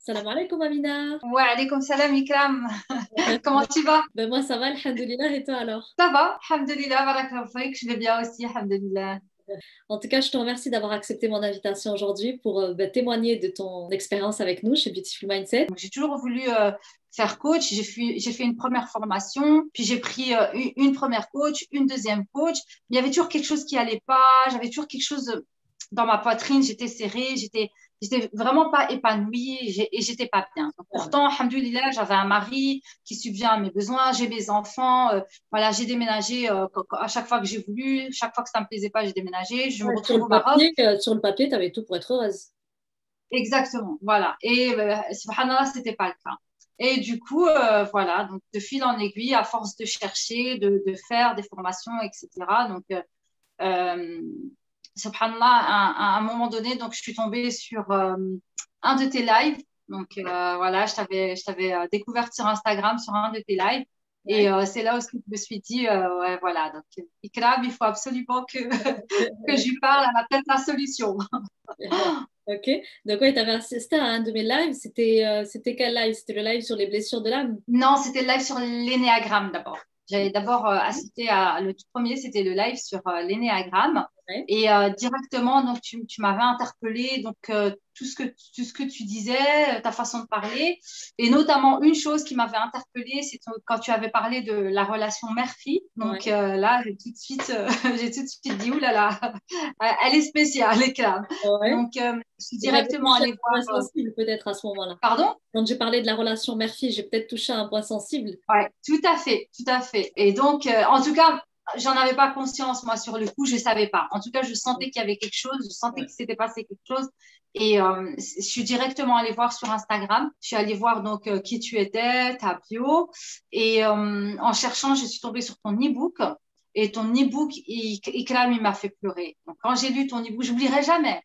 Salam alaikum Amina. Wa alaykoum salam Ikram. Comment tu vas? Ben moi ça va, alhamdoulilah, et toi alors? Ça va, alhamdulillah, barakallahu fik, je vais bien aussi, alhamdulillah. En tout cas, je te remercie d'avoir accepté mon invitation aujourd'hui pour témoigner de ton expérience avec nous chez Beautiful Mindset. Donc, j'ai toujours voulu faire coach. J'ai fait une première formation, puis j'ai pris une première coach, une deuxième coach. Il y avait toujours quelque chose qui allait pas. J'avais toujours quelque chose dans ma poitrine. J'étais serrée, j'étais vraiment pas épanouie et j'étais pas bien. Donc, pourtant, alhamdoulilah, j'avais un mari qui subvient à mes besoins. J'ai mes enfants. Voilà, j'ai déménagé à chaque fois que j'ai voulu. Chaque fois que ça me plaisait pas, j'ai déménagé. Je me Ouais, retrouve au Maroc. sur le papier, tu avais tout pour être heureuse. Exactement, voilà. Et subhanallah, c'était pas le cas. Et du coup, voilà, donc de fil en aiguille, à force de chercher, de faire des formations, etc. Donc, euh, subhanallah, à un moment donné, donc je suis tombée sur un de tes lives. Donc, voilà, je t'avais découvert sur Instagram, sur un de tes lives. Et c'est là où je me suis dit, ouais, voilà, donc Ikram, il faut absolument que je lui parle, elle a peut-être la solution. Ok, donc ouais, tu avais assisté à un de mes lives. C'était quel live? C'était le live sur les blessures de l'âme. Non, c'était le live sur l'énéagramme d'abord. J'avais d'abord assisté à le tout premier, c'était le live sur l'énéagramme. Ouais. Et directement, donc tu m'avais interpellé donc tout ce que tu disais, ta façon de parler, et notamment une chose qui m'avait interpellée, c'est quand tu avais parlé de la relation mère-fille. Donc Ouais. là, j'ai tout de suite, j'ai tout de suite dit ouh là là, elle est spéciale, l'éclat. Ouais. Donc je suis Et j'avais directement touché à allée un point voir. sensible peut-être à ce moment-là. Pardon? Quand j'ai parlé de la relation mère-fille, j'ai peut-être touché à un point sensible. Ouais, tout à fait, tout à fait. Et donc, en tout cas, j'en avais pas conscience, moi, sur le coup, je savais pas. En tout cas, je sentais qu'il y avait quelque chose, je sentais Ouais. qu'il s'était passé quelque chose. Et je suis directement allée voir sur Instagram. Je suis allée voir donc qui tu étais, ta bio. Et en cherchant, je suis tombée sur ton e-book. Et ton e-book, Ikram, il m'a fait pleurer. Donc, quand j'ai lu ton e-book, j'oublierai jamais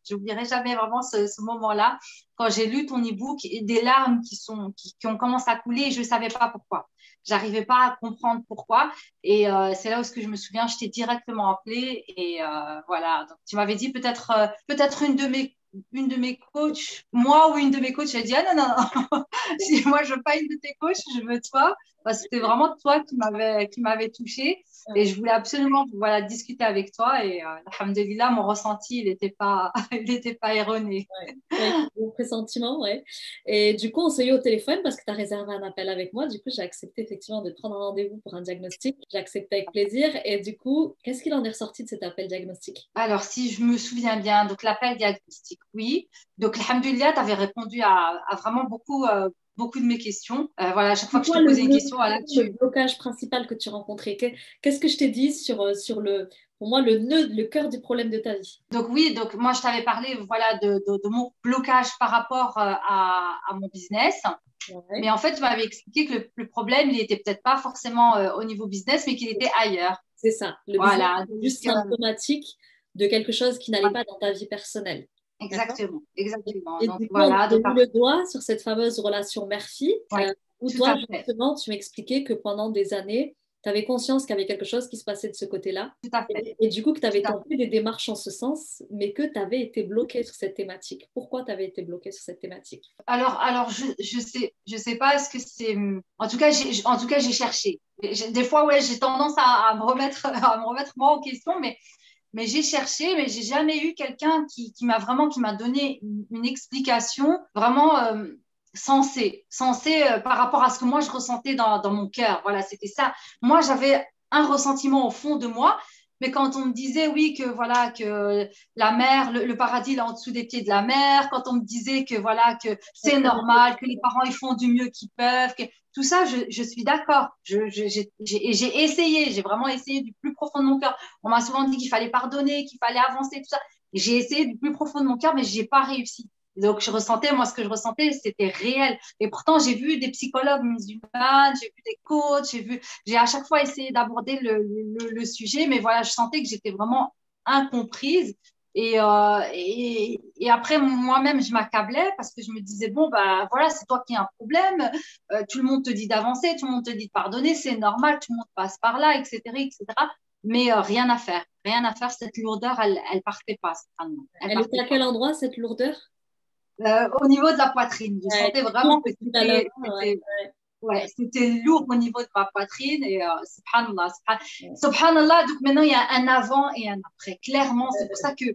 vraiment ce moment-là. Quand j'ai lu ton e-book, et des larmes qui ont commencé à couler et je ne savais pas pourquoi. J'arrivais pas à comprendre pourquoi. Et c'est là où ce que je me souviens, je t'ai directement appelé et voilà. Donc, tu m'avais dit peut-être une de mes coachs, moi ou une de mes coachs, j'ai dit ah non, non, non. Si moi je veux pas une de tes coachs, je veux toi. Parce que c'était vraiment toi qui m'avait touchée. Et je voulais absolument voilà, discuter avec toi. Et alhamdoulilah, mon ressenti, il n'était pas, il était pas erroné. Ouais, ouais, bon pressentiment, ouais. Et du coup, on s'est eu au téléphone parce que tu as réservé un appel avec moi. Du coup, j'ai accepté effectivement de prendre un rendez-vous pour un diagnostic. J'ai accepté avec plaisir. Et du coup, qu'est-ce qu'il en est ressorti de cet appel diagnostic? Alors, si je me souviens bien, donc l'appel diagnostic, oui. Donc, alhamdoulilah, tu avais répondu à vraiment beaucoup de mes questions. Voilà, à chaque fois C'est que je quoi te le posais une nœud, question, voilà, le blocage principal que tu rencontrais? Qu'est-ce que je t'ai dit sur pour moi, le nœud, le cœur du problème de ta vie? Donc oui, donc moi je t'avais parlé voilà de mon blocage par rapport à mon business. Ouais. Mais en fait, tu m'avais expliqué que le problème, il était peut-être pas forcément au niveau business, mais qu'il était ailleurs. C'est ça. Le business Voilà. est Donc, juste symptomatique de quelque chose qui n'allait voilà. pas dans ta vie personnelle. D'accord? Exactement, exactement. Et Donc du coup, on voilà, a donc mis après, le doigt sur cette fameuse relation mère-fille, ouais, où tout toi, à fait, justement, tu m'expliquais que pendant des années, tu avais conscience qu'il y avait quelque chose qui se passait de ce côté-là. tout à fait, Et du coup, que tu tout avais à fait. tenté des démarches en ce sens, mais que tu avais été bloqué sur cette thématique. Pourquoi tu avais été bloqué sur cette thématique? Alors je sais pas ce que c'est. En tout cas, j'ai cherché. Des fois, ouais, j'ai tendance à me remettre, à me remettre moi en question, mais j'ai cherché, mais j'ai jamais eu quelqu'un qui m'a donné une explication vraiment sensée par rapport à ce que moi je ressentais dans mon cœur. Voilà, c'était ça. Moi, j'avais un ressentiment au fond de moi. Mais quand on me disait, oui, que voilà, que la mer, le paradis, il est en dessous des pieds de la mer, quand on me disait que voilà, que c'est normal, que les parents, ils font du mieux qu'ils peuvent, tout ça, je suis d'accord. J'ai essayé, j'ai vraiment essayé du plus profond de mon cœur. On m'a souvent dit qu'il fallait pardonner, qu'il fallait avancer, tout ça. J'ai essayé du plus profond de mon cœur, mais j'ai pas réussi. Donc, moi, ce que je ressentais, c'était réel. Et pourtant, j'ai vu des psychologues musulmanes, j'ai vu des coachs, j'ai à chaque fois essayé d'aborder le sujet, mais voilà, je sentais que j'étais vraiment incomprise. Et après, moi-même, je m'accablais parce que je me disais, bon, bah voilà, c'est toi qui as un problème. Tout le monde te dit d'avancer, tout le monde te dit de pardonner, c'est normal, tout le monde passe par là, etc., etc. Mais rien à faire, rien à faire. Cette lourdeur, elle partait pas, subhanallah. Elle Elle était partait à pas. quel endroit, cette lourdeur? au niveau de la poitrine. Je sentais Tu vraiment que tout à l'heure, ouais. ouais, c'était lourd au niveau de ma poitrine et subhanallah, Ouais. subhanallah, donc maintenant il y a un avant et un après. Clairement,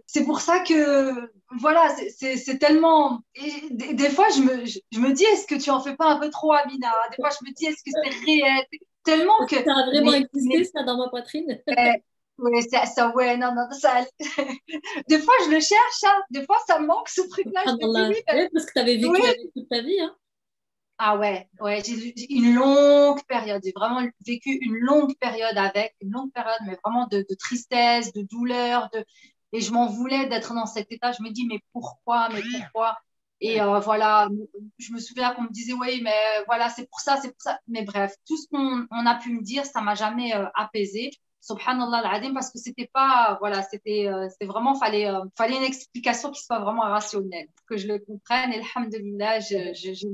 c'est pour ça que voilà, c'est tellement et des fois je me dis est-ce que tu en fais pas un peu trop Amina? Des fois je me dis est-ce que c'est réel? Tellement que Ça a vraiment existé, ça, dans ma poitrine. euh, ouais, ouais, non, non, ça, des fois je le cherche, hein, des fois ça me manque ce truc-là, je me dis Subhanallah. oui, mais, Ouais, parce que tu avais vécu oui, avec toute ta vie, hein. ah ouais, ouais, j'ai une longue période, j'ai vraiment vécu une longue période avec, une longue période, mais vraiment de tristesse, de douleur, et je m'en voulais d'être dans cet état. Je me dis, mais pourquoi, mais pourquoi? Et Ouais. voilà, je me souviens qu'on me disait, oui, mais voilà, c'est pour ça, c'est pour ça. Mais bref, tout ce qu'on on a pu me dire, ça m'a jamais apaisé. Subhanallah al-Adim, parce que c'était pas, voilà, c'était vraiment, fallait une explication qui soit vraiment rationnelle, pour que je le comprenne. Et alhamdulillah, je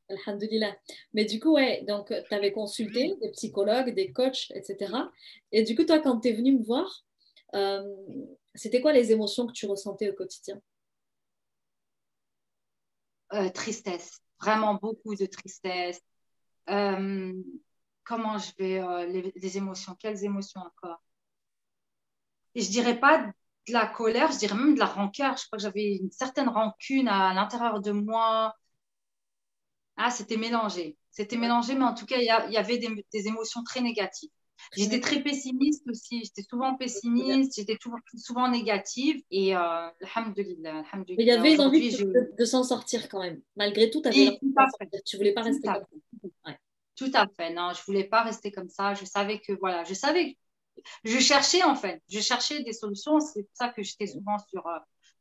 Alhamdulillah. Mais du coup, ouais, donc tu avais consulté des psychologues, des coachs, etc. Et du coup, toi, quand tu es venu me voir, euh, c'était quoi les émotions que tu ressentais au quotidien? tristesse, vraiment beaucoup de tristesse. Euh, comment je vais, les émotions, quelles émotions encore? Et je dirais pas de la colère, je dirais même de la rancœur. Je crois que j'avais une certaine rancune à l'intérieur de moi. Ah, c'était mélangé. C'était mélangé, mais en tout cas, il y avait des émotions très négatives. Très J'étais négatif. très pessimiste aussi. J'étais souvent pessimiste, j'étais souvent négative. Et alhamdulillah, Mais il y alhamdulillah. avait une envie Aujourd'hui, de s'en sortir quand même. Malgré tout, tu avais oui, l'envie tout de à s'en fait. sortir. Tu voulais pas Tout rester à comme fait. ça. Ouais. Tout à fait. Non, je voulais pas rester comme ça. Je savais que, voilà, je savais, je cherchais en fait. Je cherchais des solutions. C'est pour ça que j'étais souvent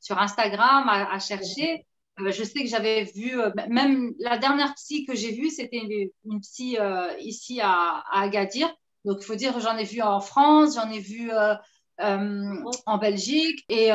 sur Instagram à chercher. Je sais que j'avais vu, même la dernière psy que j'ai vue, c'était une psy ici à Agadir. Donc, il faut dire, j'en ai vu en France, j'en ai vu en Belgique et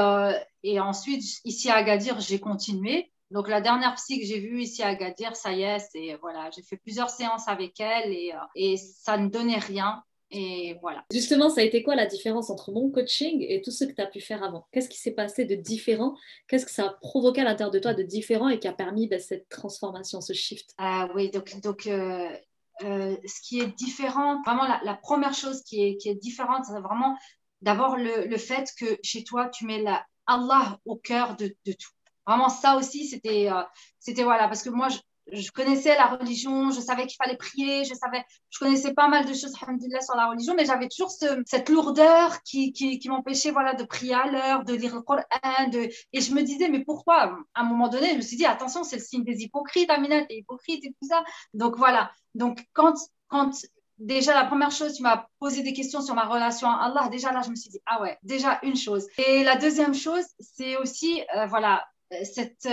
ensuite, ici à Agadir, j'ai continué. Donc, la dernière psy que j'ai vue ici à Agadir, ça y est, voilà, j'ai fait plusieurs séances avec elle et ça ne donnait rien. Et voilà. Justement, ça a été quoi la différence entre mon coaching et tout ce que tu as pu faire avant? Qu'est-ce qui s'est passé de différent? Qu'est-ce que ça a provoqué à l'intérieur de toi de différent et qui a permis ben, cette transformation, ce shift? Oui, ce qui est différent, vraiment la première chose qui est différente, c'est vraiment d'abord le fait que chez toi, tu mets Allah au cœur de tout. Vraiment, ça aussi, c'était voilà, parce que moi, je connaissais la religion, je savais qu'il fallait prier, je connaissais pas mal de choses, alhamdoulilah, sur la religion, mais j'avais toujours cette lourdeur qui m'empêchait, voilà, de prier à l'heure, de lire le Coran, et je me disais, mais pourquoi? À un moment donné, je me suis dit, attention, c'est le signe des hypocrites, Amina, t'es hypocrite et tout ça. Donc voilà. Donc quand déjà la première chose, tu m'as posé des questions sur ma relation à Allah, déjà là, je me suis dit, ah ouais, déjà une chose. Et la deuxième chose, c'est aussi, voilà, cette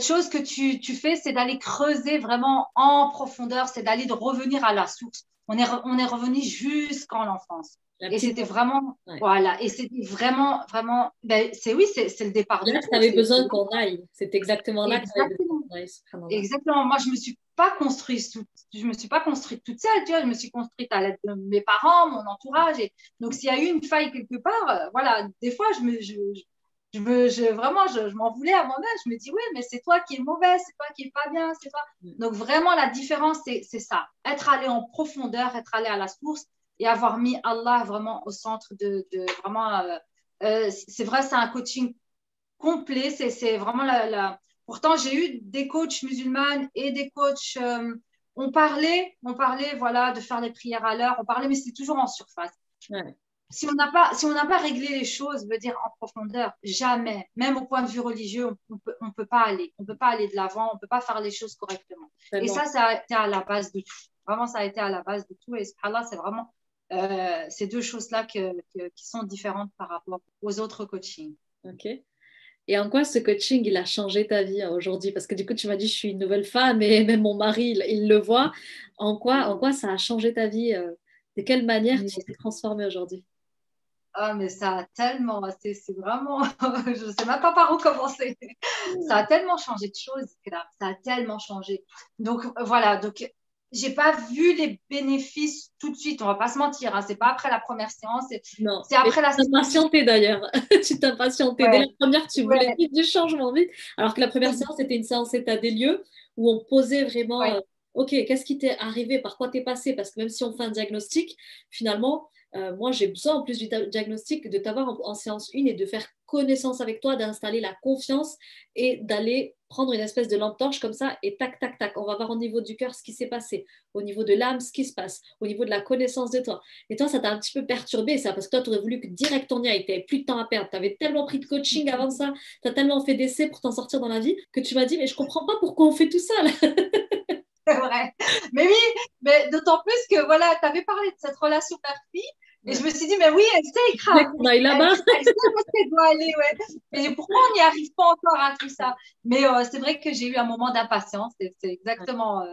chose que tu fais, c'est d'aller creuser vraiment en profondeur, c'est d'aller de revenir à la source. On est revenu jusqu'en l'enfance. La Et petite... c'était vraiment, Ouais. voilà, et c'était vraiment, vraiment, ben, oui, c'est le départ de Là que tout. tu avais C'est besoin qu'on aille. C'est exactement là que tu avais besoin exactement. qu'on aille, subhanallah. Exactement. Moi, je me suis pas construite toute seule, tu vois. Je me suis construite à l'aide de mes parents, mon entourage. Et donc, s'il y a eu une faille quelque part, voilà, des fois, vraiment, je m'en voulais à moi-même. Je me dis, oui, mais c'est toi qui es mauvaise, c'est toi qui es pas bien, c'est toi. Donc, vraiment, la différence, c'est ça. Être allé en profondeur, être allé à la source et avoir mis Allah vraiment au centre de vraiment. C'est vrai, c'est un coaching complet. C'est vraiment Pourtant, j'ai eu des coachs musulmanes et des coachs. On parlait, voilà, de faire les prières à l'heure. On parlait, mais c'est toujours en surface. Ouais. Si on n'a pas réglé les choses, veut dire en profondeur, jamais, même au point de vue religieux, on peut pas aller. On peut pas aller de l'avant, on peut pas faire les choses correctement. Et Tellement. ça a été à la base de tout. Vraiment, ça a été à la base de tout. Et subhanallah, c'est vraiment ces deux choses-là qui sont différentes par rapport aux autres coachings. Ok. Et en quoi ce coaching, il a changé ta vie aujourd'hui? Parce que du coup, tu m'as dit, je suis une nouvelle femme et même mon mari, il le voit. En quoi ça a changé ta vie? De quelle manière tu t'es transformée aujourd'hui? Ah, mais ça a tellement, c'est vraiment, je ne sais même pas par où commencer. Ça a tellement changé de choses, là. Ça a tellement changé. Donc voilà, donc j'ai pas vu les bénéfices tout de suite. On va pas se mentir, hein. C'est pas après la première séance, Non, c'est mais après la tu t'as séance. patienté d'ailleurs. Tu t'as patienté. Dès la Ouais, première, tu voulais ouais, vite du changement vite. Alors que la première séance, c'était une séance état des lieux où on posait vraiment, ouais. OK, qu'est-ce qui t'est arrivé, par quoi t'es passé? Parce que même si on fait un diagnostic, finalement, moi, j'ai besoin, en plus du diagnostic, de t'avoir en séance 1 et de faire connaissance avec toi, d'installer la confiance et d'aller prendre une espèce de lampe torche comme ça et tac, tac, tac. On va voir au niveau du cœur ce qui s'est passé, au niveau de l'âme ce qui se passe, au niveau de la connaissance de toi. Et toi, ça t'a un petit peu perturbé, ça, parce que toi, tu aurais voulu que direct on y aille, tu n'avais plus de temps à perdre, tu avais tellement pris de coaching avant ça, tu as tellement fait d'essais pour t'en sortir dans la vie, que tu m'as dit, mais je comprends pas pourquoi on fait tout ça, là. C'est vrai. Mais oui, mais d'autant plus que voilà, tu avais parlé de cette relation père-fille. Et Ouais. je me suis dit, mais oui, elle sait Dès grave. qu'on aille là-bas. Elle sait où est-ce qu'elle doit aller, ouais. Mais pourquoi on n'y arrive pas encore à tout ça? Mais c'est vrai que j'ai eu un moment d'impatience. C'est exactement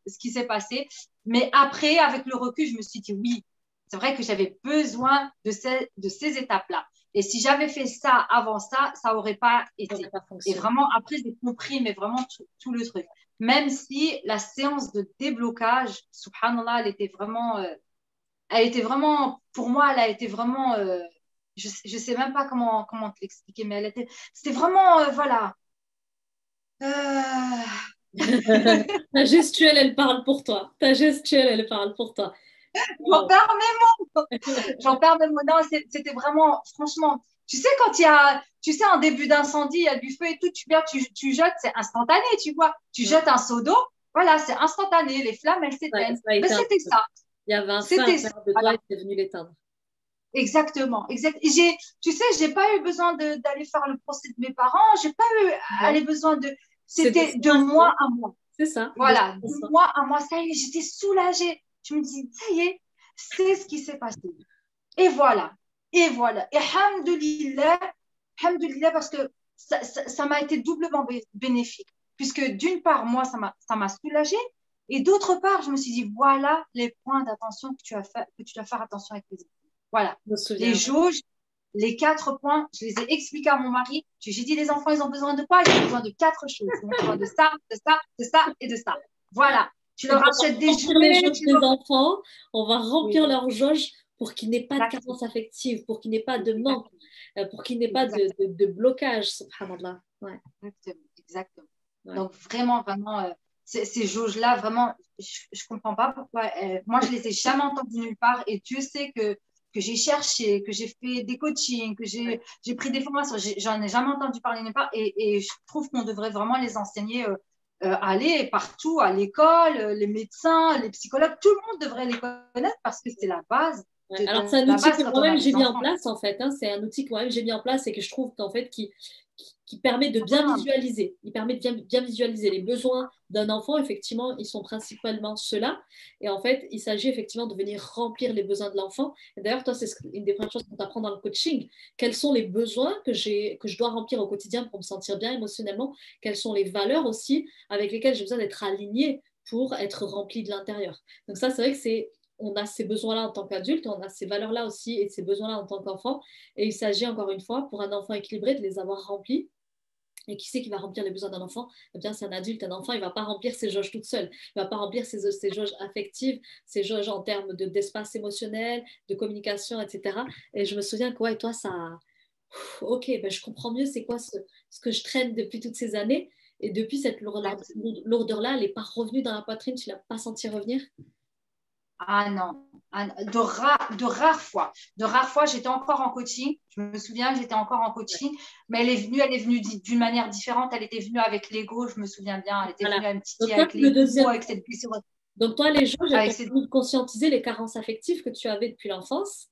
ce qui s'est passé. Mais après, avec le recul, je me suis dit, oui, c'est vrai que j'avais besoin de ces étapes-là. Et si j'avais fait ça avant ça, ça n'aurait pas Ça n'a été. pas Et fonctionné. vraiment, après, j'ai compris, mais vraiment tout le truc. Même si la séance de déblocage, subhanallah, elle était vraiment, pour moi, elle a été vraiment, je sais même pas comment te l'expliquer, mais c'était vraiment, voilà. Euh, Ta gestuelle, elle parle pour toi. Ta gestuelle, elle parle pour toi. j'en Wow. perds mes mots, j'en perds mes mots. Non, c'était vraiment, franchement, tu sais, quand il y a, tu sais, en début d'incendie, il y a du feu et tout, tu viens, tu jettes, c'est instantané, tu vois. Tu Ouais. jettes un seau d'eau, voilà, c'est instantané, les flammes, elles s'éteignent. Ça a Mais été c'était ça, Il y avait un feu c'était ça. intérieur de toi Voilà. et tu es venu l'éteindre. Exactement, exact. Et tu sais, j'ai pas eu besoin d'aller faire le procès de mes parents. J'ai pas eu Non. besoin de. C'est de C'était soi de à soi. moi à moi. C'est ça, de soi Voilà, à de soi. moi à moi. Ça y est, j'étais soulagée. Je me dis, ça y est, c'est ce qui s'est passé. Et voilà, et voilà. Et hamdoulilah, parce que ça m'a été doublement bénéfique. Puisque d'une part, moi, ça m'a soulagée. Et d'autre part, je me suis dit, voilà les points d'attention que tu dois faire attention avec les enfants. Voilà. Je me Les souviens. jauges, les 4 points, je les ai expliqués à mon mari. J'ai dit, les enfants, ils ont besoin de quoi? Ils ont besoin de 4 choses. Ils ont besoin de ça, de ça, de ça et de ça. Voilà. Tu Et leur bien, on va achètes des remplir les jouets, jauges des enfants, on va Oui, remplir leurs jauges pour qu'il n'ait pas de exactement. carence affective, pour qu'il n'ait pas de manque, Exactement. pour qu'il n'ait pas Exactement. de blocage, subhanallah. Ouais, Exactement, exactement. ouais. Donc vraiment, vraiment, ces jauges-là, vraiment, je comprends pas pourquoi. Moi, je les ai jamais entendues nulle part et Dieu sait que j'ai cherché, que j'ai fait des coachings, que Ouais. j'ai pris des formations. J'en ai jamais entendu parler nulle part et je trouve qu'on devrait vraiment les enseigner. Aller partout, à l'école, les médecins, les psychologues, tout le monde devrait les connaître parce que c'est la base Ouais. de Alors, c'est un la outil base que quand on moi-même a j'ai des mis en enfants. place, en fait. Hein. C'est un outil que moi-même j'ai mis en place et que je trouve qu'en fait, qui permet de bien Ah, visualiser. Il permet de bien visualiser les besoins d'un enfant. Effectivement, ils sont principalement ceux-là. Et en fait, il s'agit effectivement de venir remplir les besoins de l'enfant. Et d'ailleurs, toi, c'est une des premières choses qu'on t'apprend dans le coaching. Quels sont les besoins que je dois remplir au quotidien pour me sentir bien émotionnellement? Quelles sont les valeurs aussi avec lesquelles j'ai besoin d'être alignée pour être remplie de l'intérieur? Donc ça, c'est vrai que on a ces besoins-là en tant qu'adulte, on a ces valeurs-là aussi et ces besoins-là en tant qu'enfant. Et il s'agit encore une fois, pour un enfant équilibré, de les avoir remplis. Et qui c'est qui va remplir les besoins d'un enfant? Eh bien, c'est un adulte, un enfant, il ne va pas remplir ses jauges toute seule. Il ne va pas remplir ses jauges affectives, ses jauges en termes d'espace émotionnel, de communication, etc. Et je me souviens que, ouais, toi, ça. Ok, ben, je comprends mieux c'est quoi ce que je traîne depuis toutes ces années. Et depuis cette exactement. lourdeur-là, elle n'est pas revenue dans la poitrine, tu ne l'as pas senti revenir? Ah non, de rares fois. De rares fois, j'étais encore en coaching. Je me souviens, j'étais encore en Ouais. coaching, mais elle est venue d'une manière différente. Elle était venue avec l'ego, je me souviens bien. Elle était Voilà. venue à me titiller Donc, toi, avec le l'ego, deuxième avec cette blessure. Donc, toi, les jauges, elles Avec t'ont cette... permis de conscientiser les carences affectives que tu avais depuis l'enfance.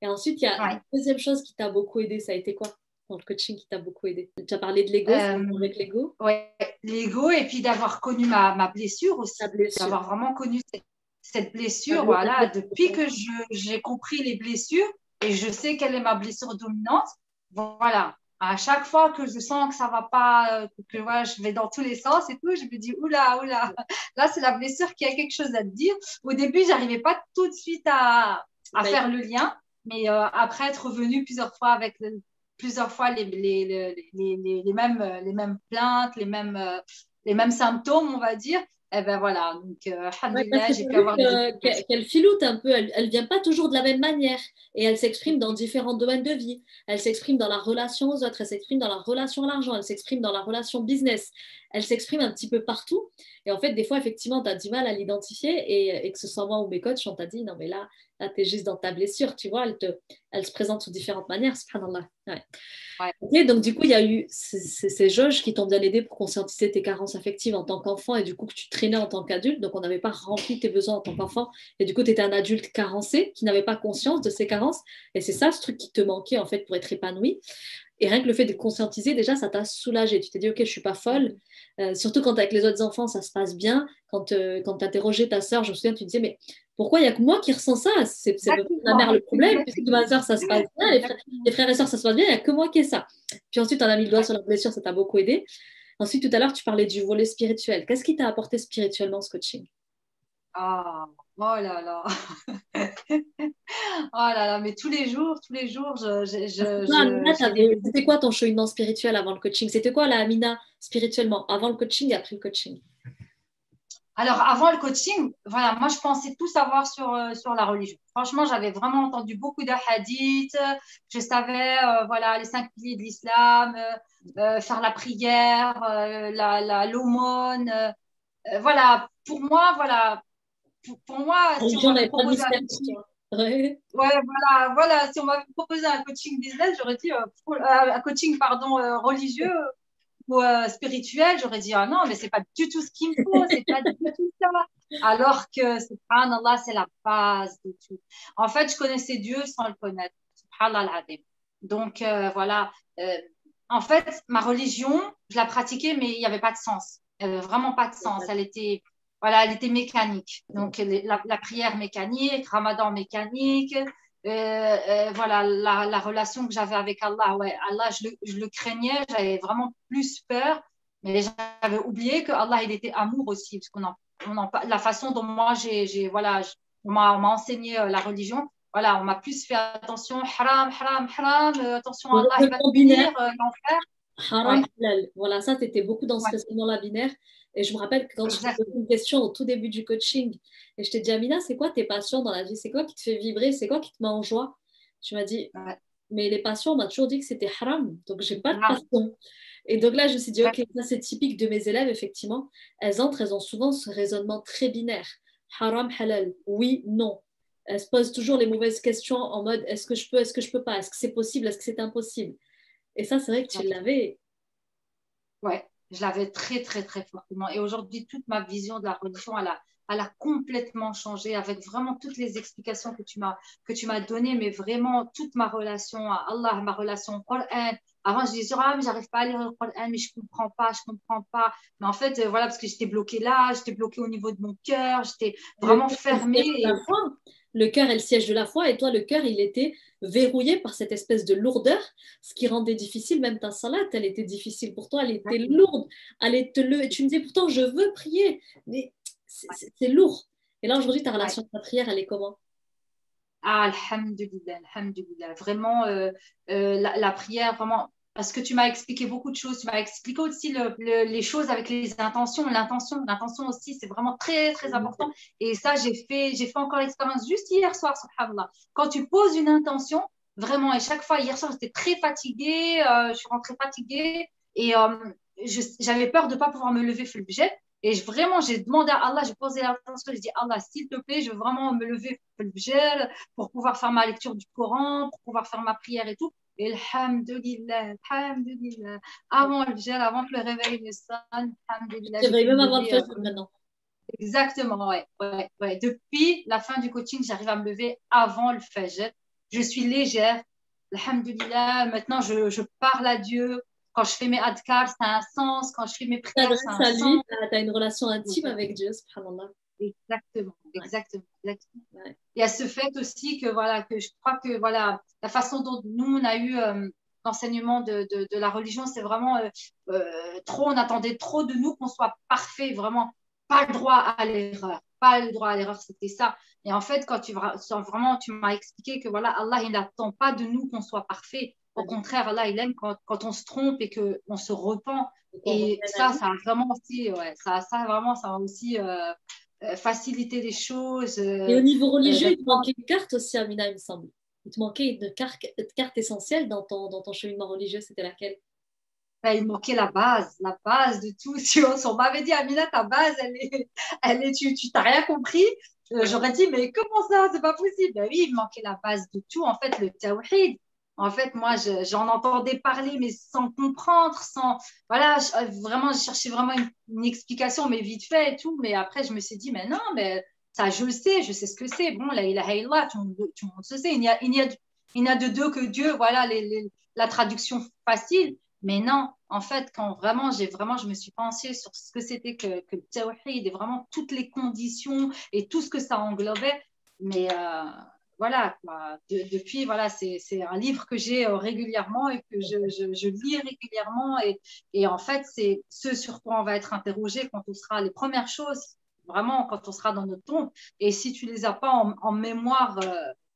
Et ensuite, il y a une Ouais. deuxième chose qui t'a beaucoup aidé. Ça a été quoi dans le coaching qui t'a beaucoup aidé? Tu as parlé de l'ego, c'est Euh, avec l'ego, ouais, l'ego, et puis d'avoir connu ma blessure ta aussi. blessure. D'avoir vraiment connu cette Ta blessure. blessure, Voilà, depuis que j'ai compris les blessures et je sais quelle est ma blessure dominante, voilà. À chaque fois que je sens que ça va pas, que voilà, je vais dans tous les sens et tout, je me dis oula, oula, là c'est la blessure qui a quelque chose à te dire. Au début, j'arrivais pas tout de suite à faire le lien, mais après être revenue plusieurs fois les mêmes plaintes, les mêmes symptômes, on va dire. Eh ben voilà, donc, Ouais, parce alhamdoulilah, que j'ai tu as pu vu avoir des explications. qu'elle filoute un peu, elle ne vient pas toujours de la même manière et elle s'exprime dans différents domaines de vie. Elle s'exprime dans la relation aux autres, elle s'exprime dans la relation à l'argent, elle s'exprime dans la relation business, elle s'exprime un petit peu partout. Et en fait, des fois, effectivement, tu as du mal à l'identifier et que ce soit moi ou mes coachs, on t'a dit, non, mais là tu es juste dans ta blessure, tu vois, elle se présente sous différentes manières, subhanallah. Ouais. Ouais. Ok, donc du coup, il y a eu ces jauges qui t'ont bien aidé pour conscientiser tes carences affectives en tant qu'enfant et du coup que tu traînais en tant qu'adulte, donc on n'avait pas rempli tes besoins en tant qu'enfant et du coup tu étais un adulte carencé qui n'avait pas conscience de ses carences et c'est ça ce truc qui te manquait en fait pour être épanoui. Et rien que le fait de conscientiser, déjà, ça t'a soulagé. Tu t'es dit, OK, je suis pas folle. Surtout quand avec les autres enfants, ça se passe bien. Quand tu interrogeais ta sœur, je me souviens, tu disais, mais pourquoi il n'y a que moi qui ressens ça? C'est ma Exactement, mère le problème, puisque ma sœur, ça se passe bien. Les exactement. frères et sœurs, ça se passe bien. Il n'y a que moi qui ai ça. Puis ensuite, on a mis le doigt sur la blessure, ça t'a beaucoup aidé. Ensuite, tout à l'heure, tu parlais du volet spirituel. Qu'est-ce qui t'a apporté spirituellement ce coaching? Ah, oh là là. Oh là là, mais tous les jours, Parce que toi, Amina, j'ai des... c'était quoi ton cheminement spirituel avant le coaching? C'était quoi la Amina spirituellement, avant le coaching et après le coaching? Alors, avant le coaching, voilà, moi, je pensais tout savoir sur la religion. Franchement, j'avais vraiment entendu beaucoup de hadiths. Je savais, voilà, les 5 piliers de l'islam, faire la prière, l'aumône. Voilà, pour moi, La si on religion m'avait n'avait pas de proposé un mystère pour coaching, toi. Ouais. ouais, voilà, si on m'avait proposé un coaching business, j'aurais dit, un coaching, pardon, religieux ou spirituel, j'aurais dit, ah non, mais c'est pas du tout ce qu'il me faut, c'est pas du tout ça. Alors que, subhanallah, c'est la base de tout. En fait, je connaissais Dieu sans le connaître. Subhanallah al-azim. Donc, voilà. En fait, ma religion, je la pratiquais, mais il n'y avait pas de sens. Vraiment pas de sens. Voilà, elle était mécanique. Donc, la prière mécanique, Ramadan mécanique. Voilà, la relation que j'avais avec Allah, ouais, Allah, je le craignais, j'avais vraiment plus peur, mais j'avais oublié que Allah, il était amour aussi, parce la façon dont moi, voilà, on m'a enseigné la religion, voilà, on m'a plus fait attention, haram, haram, haram, attention, Le Allah, il va te raisonnement binaire, punir, l'enfer. haram, Ouais, halal. Voilà, ça, tu étais beaucoup dans ce ouais, raisonnement-là binaire. Et je me rappelle que quand je t'ai posé exactement. une question au tout début du coaching, et je t'ai dit, Amina, c'est quoi tes passions dans la vie? C'est quoi qui te fait vibrer? C'est quoi qui te met en joie? Tu m'as dit, Ouais, mais les passions, on m'a toujours dit que c'était haram, donc j'ai pas de haram, passion. Et donc là, je me suis dit, ok, exact- ça c'est typique de mes élèves, effectivement. Elles ont souvent ce raisonnement très binaire. Haram, halal, oui, non. Elles se posent toujours les mauvaises questions en mode, est-ce que je peux pas? Est-ce que c'est possible? Est-ce que c'est impossible? Et ça, c'est vrai que tu l'avais. Ouais, je l'avais très, très, très fortement. Et aujourd'hui, toute ma vision de la religion, elle a complètement changé avec vraiment toutes les explications que tu m'as données, mais vraiment toute ma relation à Allah, ma relation au Coran. Avant, je disais, ah, mais j'arrive pas à lire le Coran, mais je comprends pas, je comprends pas. Mais en fait, voilà, parce que j'étais bloquée là, j'étais bloquée au niveau de mon cœur, j'étais Le vraiment cœur, c'est le fermée. siège de la foi. Le cœur est le siège de la foi. Et toi, le cœur, il était verrouillé par cette espèce de lourdeur, ce qui rendait difficile même ta salade. Elle était difficile pour toi, elle était Exactement. lourde. Et tu me disais pourtant, je veux prier, mais c'est lourd. Et là, aujourd'hui, ta Ouais. relation avec ta prière, elle est comment? Ah, alhamdulillah, alhamdulillah. Vraiment, la prière, vraiment, parce que tu m'as expliqué beaucoup de choses. Tu m'as expliqué aussi les choses avec les intentions. L'intention aussi, c'est vraiment très, très important. Et ça, j'ai fait encore l'expérience juste hier soir, subhanallah. Quand tu poses une intention, vraiment, et chaque fois, hier soir, j'étais très fatiguée, je suis rentrée fatiguée et j'avais peur de ne pas pouvoir me lever le budget. Et vraiment, j'ai demandé à Allah, j'ai posé l'intention, j'ai dit, Allah, s'il te plaît, je veux vraiment me lever le budget pour pouvoir faire ma lecture du Coran, pour pouvoir faire ma prière et tout. Et alhamdulillah, alhamdulillah. Avant le gel, avant que le réveil ne sonne, alhamdulillah, Tu j'ai réveilles pu me même avant de lever. faire maintenant. Exactement, ouais. Depuis la fin du coaching, j'arrive à me lever avant le fajr. Je suis légère. Alhamdulillah, maintenant je parle à Dieu. Quand je fais mes adkars, ça a un sens. Quand je fais mes Tu prières, ça a t'adresses un à lui, sens. tu as une relation intime avec Dieu, subhanallah. Exactement, Ouais, exactement, exactement. ouais. Il y a ce fait aussi que voilà que je crois que voilà la façon dont nous on a eu l'enseignement de la religion, c'est vraiment trop, on attendait trop de nous qu'on soit parfait, vraiment pas le droit à l'erreur, pas le droit à l'erreur, c'était ça. Et en fait, vraiment tu m'as expliqué que voilà Allah il n'attend pas de nous qu'on soit parfait. Pas Au du contraire, Allah il aime quand on se trompe et que on se repent. Et ça a vraiment aussi, ouais, vraiment, ça a aussi facilité les choses. Et au niveau religieux, il te manquait une carte aussi, Amina, il me semble. Il te manquait une carte essentielle dans ton cheminement religieux, c'était laquelle? Ben, il manquait la base de tout. Si on m'avait dit, Amina, ta base, tu t'as rien compris, j'aurais dit, mais comment ça, c'est pas possible. Ben oui, il manquait la base de tout, en fait, le tawhid. En fait, moi, j'en entendais parler, mais sans comprendre, voilà, vraiment, je cherchais vraiment une explication, mais vite fait et tout. Mais après, je me suis dit, mais non, mais ça, je sais ce que c'est. Bon, la ilaha illallah, tout le monde se sait. Il n'y a de deux que Dieu, voilà, la traduction facile. Mais non, en fait, je me suis penchée sur ce que c'était que le tawhid et vraiment toutes les conditions et tout ce que ça englobait. Mais voilà, quoi. Depuis, voilà, c'est un livre que j'ai régulièrement et que je lis régulièrement. Et en fait, c'est ce sur quoi on va être interrogé quand on sera les premières choses, vraiment, quand on sera dans notre tombe. Et si tu les as pas en mémoire,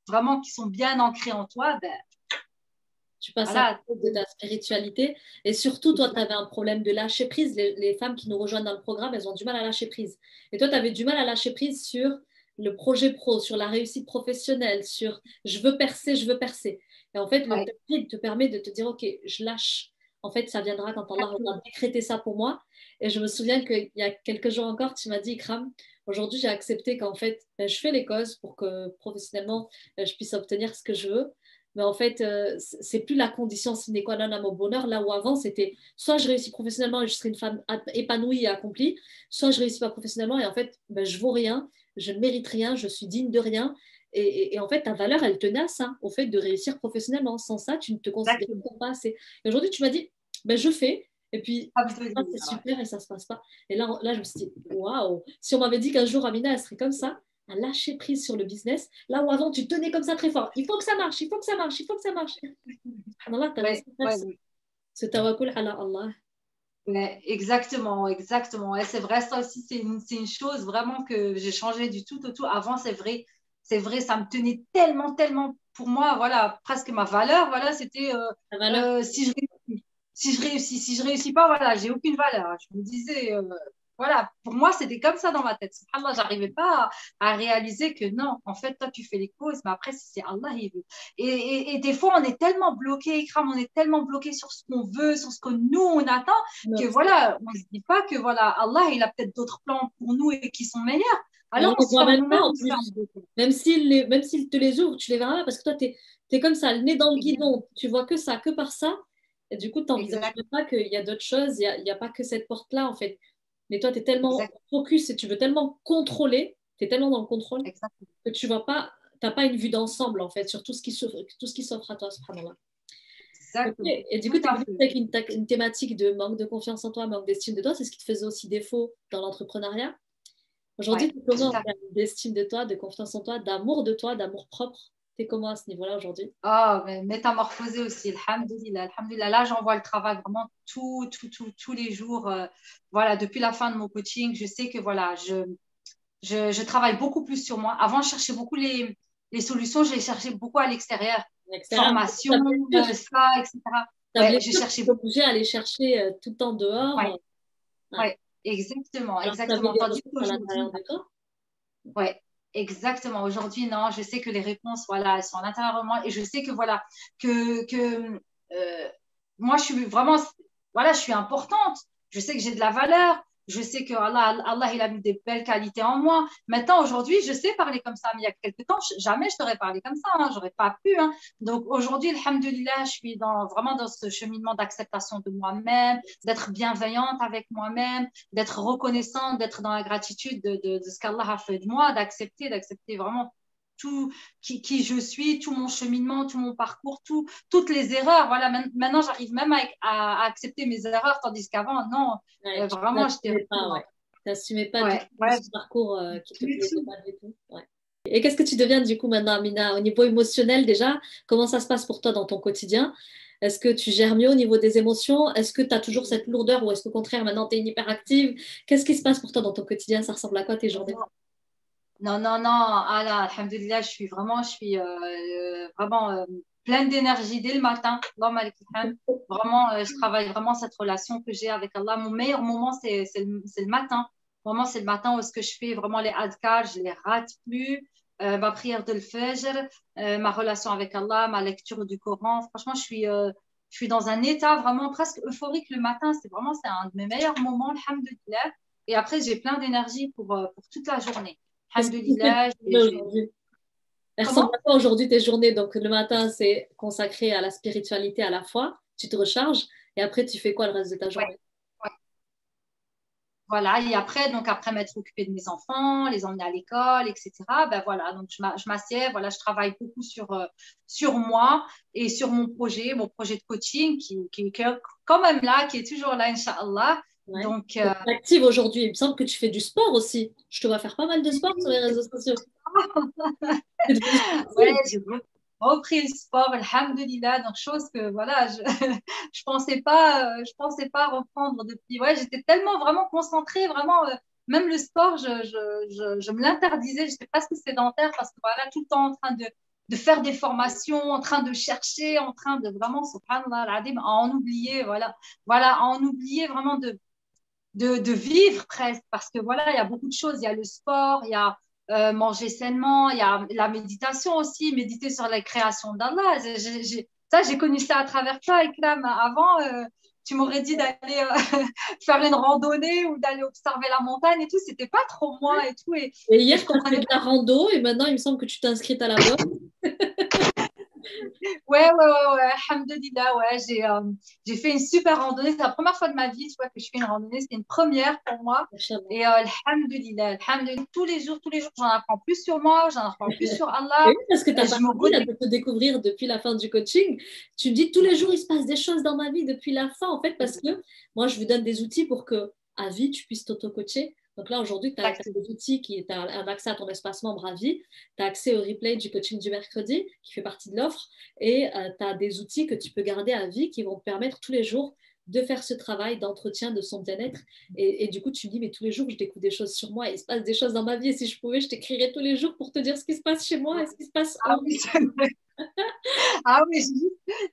vraiment, qui sont bien ancrés en toi, ben Tu passes à voilà. côté de ta spiritualité. Et surtout, toi, tu avais un problème de lâcher prise. Les femmes qui nous rejoignent dans le programme, elles ont du mal à lâcher prise. Et toi, tu avais du mal à lâcher prise sur le projet pro, sur la réussite professionnelle, sur je veux percer, je veux percer. Et en fait, le Ouais. tawhid te permet de te dire, OK, je lâche. En fait, ça viendra quand Allah aura décrété ça pour moi. Et je me souviens qu'il y a quelques jours encore, tu m'as dit, Ikram, aujourd'hui, j'ai accepté qu'en fait, ben, je fais les causes pour que professionnellement, je puisse obtenir ce que je veux. Mais en fait, c'est plus la condition sine qua non à mon bonheur. Là où avant, c'était soit je réussis professionnellement et je serai une femme épanouie et accomplie, soit je réussis pas professionnellement et en fait, ben, je vaux rien, je ne mérite rien, je suis digne de rien. Et en fait, ta valeur, elle tenait à ça, au fait de réussir professionnellement. Sans ça, tu ne te considères pas assez. Et aujourd'hui, tu m'as dit, ben, je fais. Et puis, c'est super et ça se passe pas. Et là, je me suis dit, waouh, si on m'avait dit qu'un jour, Amina, elle serait comme ça, à lâcher prise sur le business, là où avant tu tenais comme ça très fort. Il faut que ça marche, il faut que ça marche, il faut que ça marche. Allah, tu as laissé faire ce tawakkul ala Allah. Ouais, exactement, exactement. Ouais, c'est vrai, ça aussi, c'est une chose vraiment que j'ai changé du tout au tout. Avant, c'est vrai, ça me tenait tellement, tellement pour moi, voilà, presque ma valeur, voilà, c'était La valeur. si je réussis pas, voilà, j'ai aucune valeur. Je me disais, voilà, pour moi, c'était comme ça dans ma tête. Subhanallah, j'arrivais pas à réaliser que non, en fait, toi, tu fais les causes, mais après, si c'est Allah, il veut. Et des fois, on est tellement bloqué, Ikram, on est tellement bloqué sur ce qu'on veut, sur ce que nous, on attend, que voilà, on se dit pas que voilà, Allah, il a peut-être d'autres plans pour nous et qui sont meilleurs. Et on Alors, ne on les se voit ferme même pas nous-mêmes, en on se ferme plus. des Même s'il te les ouvre, tu les verras pas parce que toi, tu es, comme ça, le nez dans le guidon. Tu vois que ça, que par ça. Et du coup, tu n'envisages Exact, pas qu'il y a d'autres choses. Il y a pas que cette porte-là, en fait. Mais toi, tu es tellement exact, focus et tu veux tellement contrôler, tu es tellement dans le contrôle exact, que tu vas pas, t'as pas une vue d'ensemble, en fait, sur tout ce qui s'offre à toi, subhanallah. Ok. exactement, Et du coup, tout tu es à venu fait. avec une thématique de manque de confiance en toi, manque d'estime de toi. C'est ce qui te faisait aussi défaut dans l'entrepreneuriat. Aujourd'hui, Ouais, tu es tout comment en à termes d'estime de toi, de confiance en toi, d'amour propre? Tu es comment à ce niveau-là aujourd'hui? Ah, mais métamorphosée aussi, alhamdoulilah, alhamdoulilah. Là, j'envoie le travail vraiment tous les jours. Voilà, depuis la fin de mon coaching, je sais que voilà, je travaille beaucoup plus sur moi. Avant, je cherchais beaucoup les solutions, je les cherchais beaucoup à l'extérieur. L'extérieur, Formation, ta blessure, ça, etc. ta Ouais, je blessure, tu cherchais es beaucoup. obligé à aller chercher tout le temps Ouais, dehors. Ouais. ouais, exactement, Alors que tu avais exactement. des Tandis ressources à qu'aujourd'hui, l'intérieur de toi. ouais, exactement. Aujourd'hui, non, je sais que les réponses, voilà, elles sont à l'intérieur de moi et je sais que, voilà, que moi, je suis vraiment, voilà, je suis importante. Je sais que j'ai de la valeur. Je sais que Allah, il a mis des belles qualités en moi. Maintenant, aujourd'hui, je sais parler comme ça. Mais il y a quelques temps, jamais je t'aurais parlé comme ça. Hein, j'aurais pas pu. Hein. Donc, aujourd'hui, alhamdoulilah, je suis vraiment dans ce cheminement d'acceptation de moi-même, d'être bienveillante avec moi-même, d'être reconnaissante, d'être dans la gratitude de ce qu'Allah a fait de moi, d'accepter vraiment tout qui je suis, tout mon cheminement, tout mon parcours, toutes les erreurs. Voilà, maintenant, j'arrive même à accepter mes erreurs, tandis qu'avant, non, Ouais, tu vraiment, j'étais n'assumais pas, ouais. Tu n'assumais pas du ouais, tout ouais, ce parcours qui te du plaisait tout. pas du tout. Ouais. Et qu'est-ce que tu deviens du coup maintenant, Amina, au niveau émotionnel déjà? Comment ça se passe pour toi dans ton quotidien? Est-ce que tu gères mieux au niveau des émotions? Est-ce que tu as toujours cette lourdeur ou est-ce qu'au contraire maintenant tu es une hyperactive? Qu'est-ce qui se passe pour toi dans ton quotidien? Ça ressemble à quoi tes journées? Non, non, non, ah là, alhamdoulilah, je suis vraiment pleine d'énergie dès le matin. Allahumma lak alhamd. Vraiment, je travaille vraiment cette relation que j'ai avec Allah. Mon meilleur moment, c'est le matin. Vraiment, c'est le matin où est-ce que je fais vraiment les adhkar, je les rate plus. Ma prière de l'Fajr, ma relation avec Allah, ma lecture du Coran. Franchement, je suis dans un état vraiment presque euphorique le matin. C'est un de mes meilleurs moments, alhamdoulilah. Et après, j'ai plein d'énergie pour toute la journée. Qu'est-ce que tu Alhamdoulilah. fais aujourd'hui? Elles ressemblent Comment? à quoi aujourd'hui tes journées? Donc le matin, c'est consacré à la spiritualité, à la foi. Tu te recharges. Et après, tu fais quoi le reste de ta Ouais, journée? ouais. Voilà, et après, donc après m'être occupée de mes enfants, les emmener à l'école, etc. Ben voilà, donc je m'assieds, voilà, je travaille beaucoup sur moi et sur mon projet de coaching qui est quand même là, qui est toujours là, Inch'Allah. Ouais. Donc, Donc, tu es active aujourd'hui. Il me semble que tu fais du sport aussi. Je te vois faire pas mal de sport sur les réseaux sociaux. C'est devenu ouais, sportive. j'ai repris le sport, alhamdoulilah, donc chose que voilà, je pensais pas reprendre depuis. Ouais, j'étais tellement vraiment concentrée, vraiment, même le sport, je me l'interdisais, j'étais presque sédentaire parce que voilà, tout le temps en train de faire des formations, en train de chercher, en train de vraiment, subhanallah, al-azim, à en oublier, voilà, à en oublier vraiment de vivre presque, parce que voilà, il y a beaucoup de choses. Il y a le sport, il y a manger sainement, il y a la méditation aussi, méditer sur la création d'Allah. J'ai connu ça à travers toi, Ikram. Avant, tu m'aurais dit d'aller faire une randonnée ou d'aller observer la montagne et tout. C'était pas trop moi et tout. Et Et hier, je tu as fait comprenais de la rando et maintenant, il me semble que tu t'es inscrite à la boxe. ouais, alhamdoulilah, ouais, j'ai fait une super randonnée. C'est la première fois de ma vie, tu vois, que je fais une randonnée. C'est une première pour moi. Machallah. Et alhamdoulilah, tous les jours, j'en apprends plus sur moi, j'en apprends plus sur Et Allah. oui, parce que tu Et n'as pas je me fini là, redécouvre. de te découvrir depuis la fin du coaching. Tu me dis tous les jours, il se passe des choses dans ma vie depuis la fin, en fait, parce que moi, je vous donne des outils pour que, à vie, tu puisses t'auto-coacher. Donc là, aujourd'hui, tu as des outils tu as un accès à ton espace membre à vie, tu as accès au replay du coaching du mercredi, qui fait partie de l'offre, et tu as des outils que tu peux garder à vie qui vont te permettre tous les jours de faire ce travail d'entretien de son bien-être. Et du coup, tu me dis, mais tous les jours, je découvre des choses sur moi, il se passe des choses dans ma vie, et si je pouvais, je t'écrirais tous les jours pour te dire ce qui se passe chez moi et ce qui se passe Ah en oui, c'est vrai. Ah oui,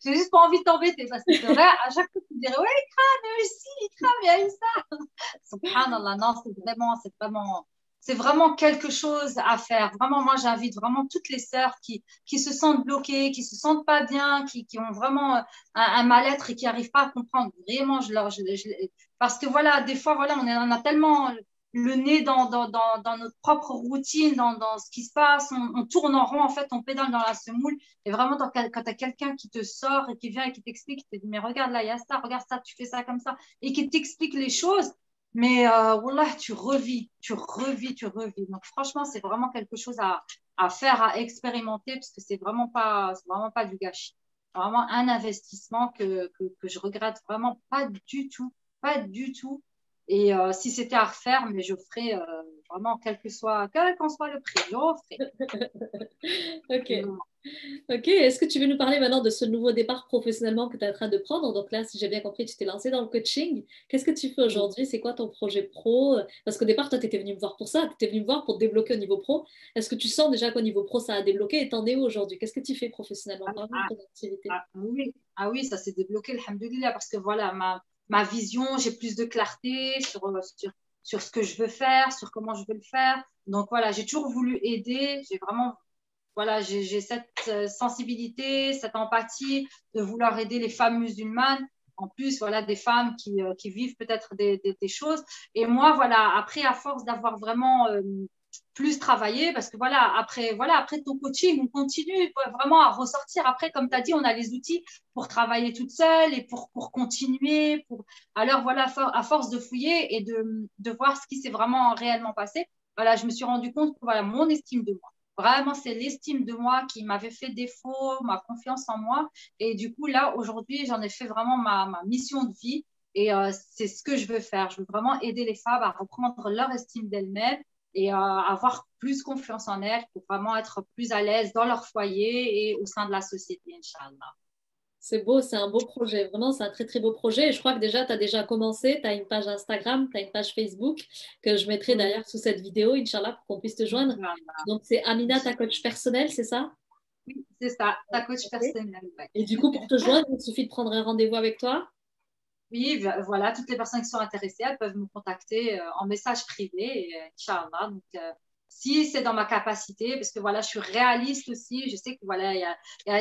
j'ai juste pas envie de t'embêter parce que c'est vrai, à chaque fois, tu me dirais, ouais, Ikram, aussi, Ikram, il y a eu ça. Subhanallah, non, c'est vraiment quelque chose à faire. Vraiment, moi, j'invite vraiment toutes les sœurs qui se sentent bloquées, qui se sentent pas bien, qui ont vraiment un mal-être et qui n'arrivent pas à comprendre. Vraiment, parce que voilà, des fois, voilà, on a tellement le nez dans notre propre routine, dans ce qui se passe, on tourne en rond, en fait, on pédale dans la semoule. Et vraiment, quand tu as quelqu'un qui te sort et qui vient et qui t'explique, qui te dit, mais regarde là, il y a ça, regarde ça, tu fais ça comme ça, et qui t'explique les choses, mais wallah, tu revis. Donc franchement, c'est vraiment quelque chose à faire, à expérimenter, parce que c'est vraiment pas du gâchis. Vraiment un investissement que je regrette vraiment pas du tout, pas du tout. Et si c'était à refaire, mais je ferais vraiment quel qu'en soit le prix, je referais. Ok. Ok, est-ce que tu veux nous parler maintenant de ce nouveau départ professionnellement que tu es en train de prendre? Donc là, si j'ai bien compris, tu t'es lancé dans le coaching. Qu'est-ce que tu fais aujourd'hui? C'est quoi ton projet pro? Parce qu'au départ, toi, tu étais venu me voir pour ça. Tu étais venu me voir pour te débloquer au niveau pro. Est-ce que tu sens déjà qu'au niveau pro, ça a débloqué et t'en es où aujourd'hui? Qu'est-ce que tu fais professionnellement? Parle-moi de ton activité. Ah oui, ça s'est débloqué, alhamdoulilah, parce que voilà, ma vision, j'ai plus de clarté sur ce que je veux faire, sur comment je veux le faire. Donc voilà, j'ai toujours voulu aider. J'ai vraiment, voilà, j'ai cette sensibilité, cette empathie de vouloir aider les femmes musulmanes. En plus, voilà, des femmes qui vivent peut-être des choses. Et moi, voilà, après, à force d'avoir vraiment plus travaillé, parce que voilà, après ton coaching, on continue vraiment à ressortir. Après, comme tu as dit, on a les outils pour travailler toute seule et pour continuer. Alors voilà, à force de fouiller et de voir ce qui s'est vraiment réellement passé, voilà, je me suis rendu compte que voilà, mon estime de moi. Vraiment, c'est l'estime de moi qui m'avait fait défaut, ma confiance en moi. Et du coup, là, aujourd'hui, j'en ai fait vraiment ma mission de vie. Et c'est ce que je veux faire. Je veux vraiment aider les femmes à reprendre leur estime d'elles-mêmes et avoir plus confiance en elles pour vraiment être plus à l'aise dans leur foyer et au sein de la société, Inch'Allah. C'est beau, c'est un beau projet. Vraiment, c'est un très, très beau projet. Et je crois que déjà, tu as déjà commencé. Tu as une page Instagram, tu as une page Facebook que je mettrai Oui, d'ailleurs sous cette vidéo, Inch'Allah, pour qu'on puisse te joindre. Inch'Allah. Donc, c'est Amina, ta coach personnelle, c'est ça? Oui, c'est ça, ta coach Ok. personnelle. Ouais. Et du coup, pour te joindre, il suffit de prendre un rendez-vous avec toi. Oui, voilà, toutes les personnes qui sont intéressées, elles peuvent me contacter en message privé, Inch'Allah. Donc, si c'est dans ma capacité, parce que voilà, je suis réaliste aussi, je sais que voilà, il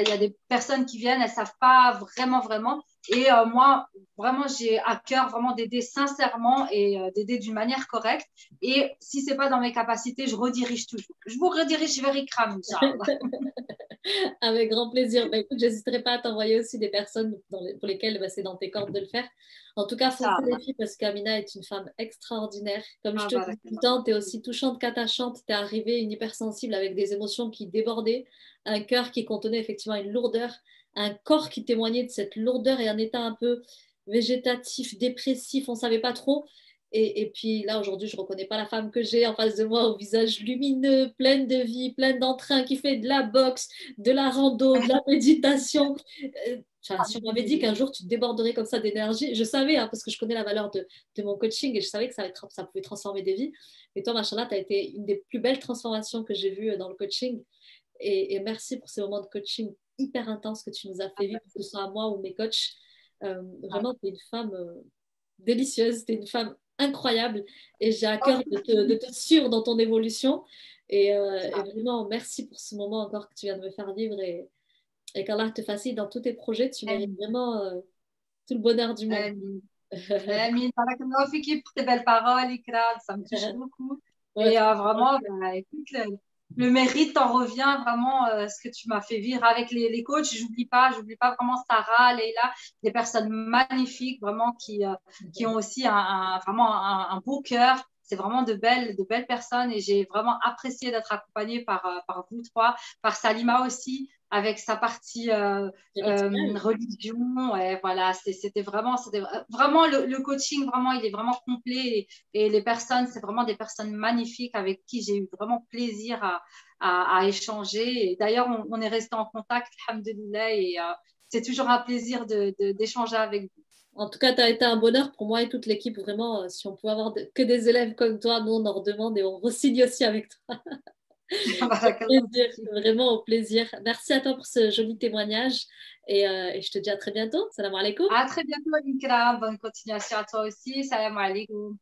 y a des personnes qui viennent, elles savent pas vraiment, vraiment. Et moi, vraiment, j'ai à cœur vraiment d'aider sincèrement et d'aider d'une manière correcte. Et si c'est pas dans mes capacités, je redirige toujours. Je vous redirige vers Ikram, Inch'Allah. Avec grand plaisir. Bah, écoute, j'hésiterai pas à t'envoyer aussi des personnes pour lesquelles bah, c'est dans tes cordes de le faire. En tout cas, foncez les Inch'Allah. filles parce qu'Amina est une femme extraordinaire. Comme je Ah, te dis tout le barakallah. temps, tu es aussi touchante qu'attachante. Tu es arrivée une hypersensible avec des émotions qui débordaient, un cœur qui contenait effectivement une lourdeur, un corps qui témoignait de cette lourdeur et un état un peu végétatif, dépressif, on ne savait pas trop. Et puis là, aujourd'hui, je ne reconnais pas la femme que j'ai en face de moi, au visage lumineux, pleine de vie, pleine d'entrain, qui fait de la boxe, de la rando, de la méditation. Enfin, si on m'avait dit qu'un jour tu te déborderais comme ça d'énergie, je savais, hein, parce que je connais la valeur de mon coaching et je savais que ça pouvait transformer des vies. Mais toi, machallah, tu as été une des plus belles transformations que j'ai vues dans le coaching. Et merci pour ces moments de coaching hyper intenses que tu nous as fait vivre, que ce soit à moi ou mes coachs. Vraiment, tu es une femme délicieuse, tu es une femme incroyable et j'ai à cœur de te suivre dans ton évolution. Et vraiment, merci pour ce moment encore que tu viens de me faire vivre et qu'Allah te facilite dans tous tes projets. Tu mérites Amin. vraiment tout le bonheur du monde. Amin. Amin. Barakallahu fiki pour tes belles paroles, Ikram. Ça me touche beaucoup. Ouais, Et vraiment, bah, écoute, le mérite t'en revient vraiment ce que tu m'as fait vivre avec les coachs. J'oublie pas vraiment Sarah, Leïla, des personnes magnifiques vraiment qui ont aussi vraiment un beau cœur. C'est vraiment de belles personnes et j'ai vraiment apprécié d'être accompagnée par vous trois, par Salima aussi, avec sa partie spirituel. religion. Ouais, voilà, c'était vraiment le coaching, vraiment, il est vraiment complet et les personnes, c'est vraiment des personnes magnifiques avec qui j'ai eu vraiment plaisir à échanger. Et d'ailleurs, on est resté en contact, alhamdoulilah, et c'est toujours un plaisir d'échanger avec vous. En tout cas, tu as été un bonheur pour moi et toute l'équipe. Vraiment, si on pouvait avoir que des élèves comme toi, nous, on en redemande et on re-signe aussi avec toi. Au Barakallah plaisir, fiki. vraiment au plaisir. Merci à toi pour ce joli témoignage et je te dis à très bientôt. Salam alaikum. À très bientôt, Ikram. Bonne continuation à toi aussi. Salam alaikum.